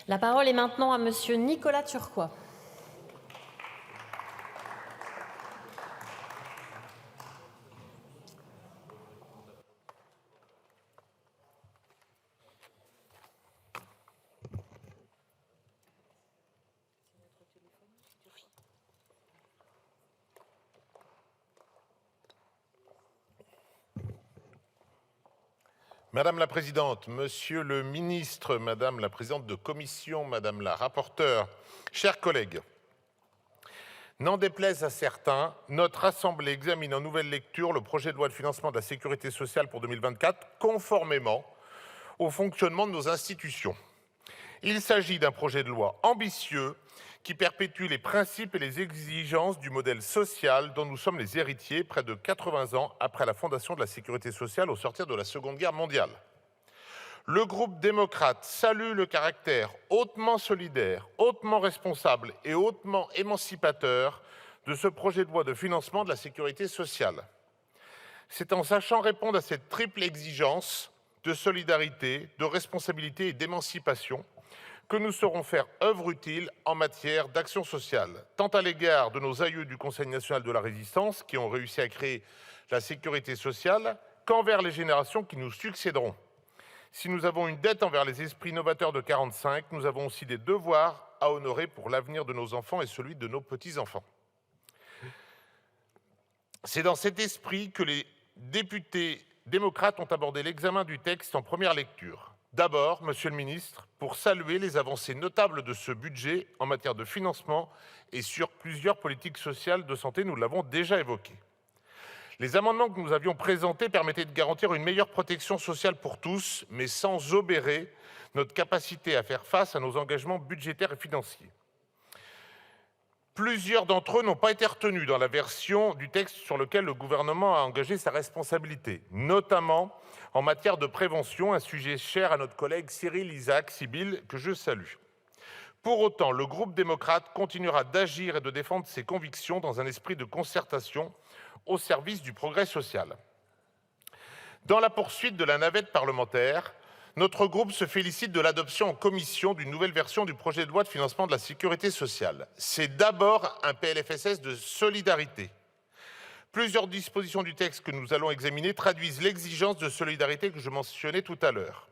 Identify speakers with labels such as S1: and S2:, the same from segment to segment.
S1: La parole est maintenant à Monsieur Nicolas Turquois.
S2: Madame la Présidente, Monsieur le Ministre, Madame la Présidente de Commission, Madame la Rapporteure, chers collègues, n'en déplaise à certains, notre Assemblée examine en nouvelle lecture le projet de loi de financement de la Sécurité sociale pour 2024, conformément au fonctionnement de nos institutions. Il s'agit d'un projet de loi ambitieux qui perpétue les principes et les exigences du modèle social dont nous sommes les héritiers près de 80 ans après la fondation de la Sécurité sociale au sortir de la Seconde Guerre mondiale. Le groupe démocrate salue le caractère hautement solidaire, hautement responsable et hautement émancipateur de ce projet de loi de financement de la Sécurité sociale. C'est en sachant répondre à cette triple exigence de solidarité, de responsabilité et d'émancipation que nous saurons faire œuvre utile en matière d'action sociale, tant à l'égard de nos aïeux du Conseil national de la Résistance qui ont réussi à créer la sécurité sociale, qu'envers les générations qui nous succéderont. Si nous avons une dette envers les esprits novateurs de 45, nous avons aussi des devoirs à honorer pour l'avenir de nos enfants et celui de nos petits-enfants. C'est dans cet esprit que les députés démocrates ont abordé l'examen du texte en première lecture. D'abord, Monsieur le Ministre, pour saluer les avancées notables de ce budget en matière de financement et sur plusieurs politiques sociales de santé, nous l'avons déjà évoqué. Les amendements que nous avions présentés permettaient de garantir une meilleure protection sociale pour tous, mais sans obérer notre capacité à faire face à nos engagements budgétaires et financiers. Plusieurs d'entre eux n'ont pas été retenus dans la version du texte sur lequel le gouvernement a engagé sa responsabilité, notamment en matière de prévention, un sujet cher à notre collègue Cyril Isaac Sibylle, que je salue. Pour autant, le groupe démocrate continuera d'agir et de défendre ses convictions dans un esprit de concertation au service du progrès social. Dans la poursuite de la navette parlementaire, notre groupe se félicite de l'adoption en commission d'une nouvelle version du projet de loi de financement de la Sécurité sociale. C'est d'abord un PLFSS de solidarité. Plusieurs dispositions du texte que nous allons examiner traduisent l'exigence de solidarité que je mentionnais tout à l'heure.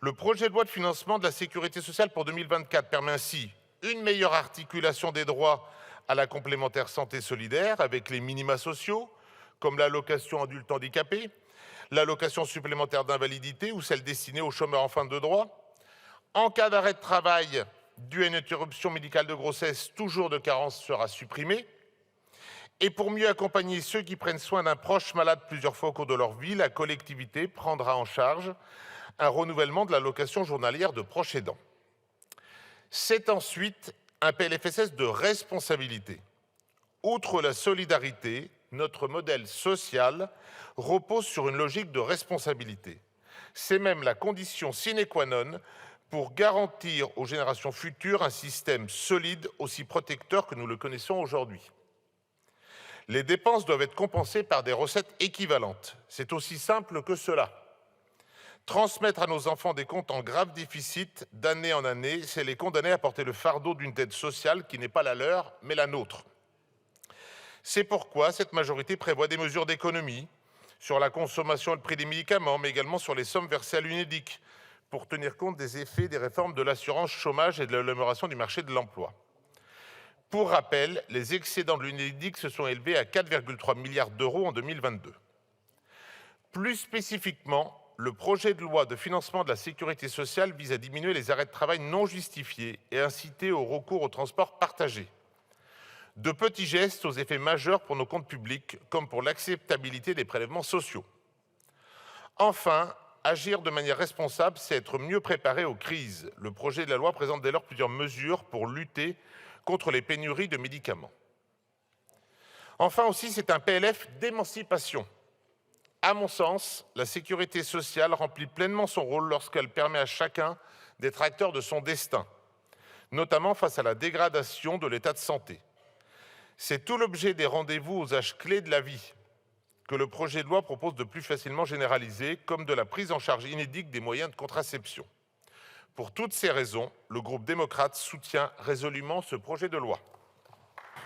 S2: Le projet de loi de financement de la Sécurité sociale pour 2024 permet ainsi une meilleure articulation des droits à la complémentaire santé solidaire avec les minima sociaux, comme l'allocation adulte handicapé, l'allocation supplémentaire d'invalidité ou celle destinée aux chômeurs en fin de droit. En cas d'arrêt de travail dû à une interruption médicale de grossesse, tout jour de carence sera supprimé. Et pour mieux accompagner ceux qui prennent soin d'un proche malade plusieurs fois au cours de leur vie, la collectivité prendra en charge un renouvellement de l'allocation journalière de proche aidant. C'est ensuite un PLFSS de responsabilité. Outre la solidarité, notre modèle social repose sur une logique de responsabilité. C'est même la condition sine qua non pour garantir aux générations futures un système solide, aussi protecteur que nous le connaissons aujourd'hui. Les dépenses doivent être compensées par des recettes équivalentes. C'est aussi simple que cela. Transmettre à nos enfants des comptes en grave déficit d'année en année, c'est les condamner à porter le fardeau d'une dette sociale qui n'est pas la leur, mais la nôtre. C'est pourquoi cette majorité prévoit des mesures d'économie sur la consommation et le prix des médicaments, mais également sur les sommes versées à l'UNEDIC, pour tenir compte des effets des réformes de l'assurance chômage et de l'amélioration du marché de l'emploi. Pour rappel, les excédents de l'UNEDIC se sont élevés à 4,3 milliards d'euros en 2022. Plus spécifiquement, le projet de loi de financement de la Sécurité sociale vise à diminuer les arrêts de travail non justifiés et inciter au recours au transport partagé. De petits gestes aux effets majeurs pour nos comptes publics, comme pour l'acceptabilité des prélèvements sociaux. Enfin, agir de manière responsable, c'est être mieux préparé aux crises. Le projet de la loi présente dès lors plusieurs mesures pour lutter contre les pénuries de médicaments. Enfin aussi, c'est un PLF d'émancipation. À mon sens, la sécurité sociale remplit pleinement son rôle lorsqu'elle permet à chacun d'être acteur de son destin, notamment face à la dégradation de l'état de santé. C'est tout l'objet des rendez-vous aux âges clés de la vie que le projet de loi propose de plus facilement généraliser, comme de la prise en charge inédite des moyens de contraception. Pour toutes ces raisons, le groupe démocrate soutient résolument ce projet de loi.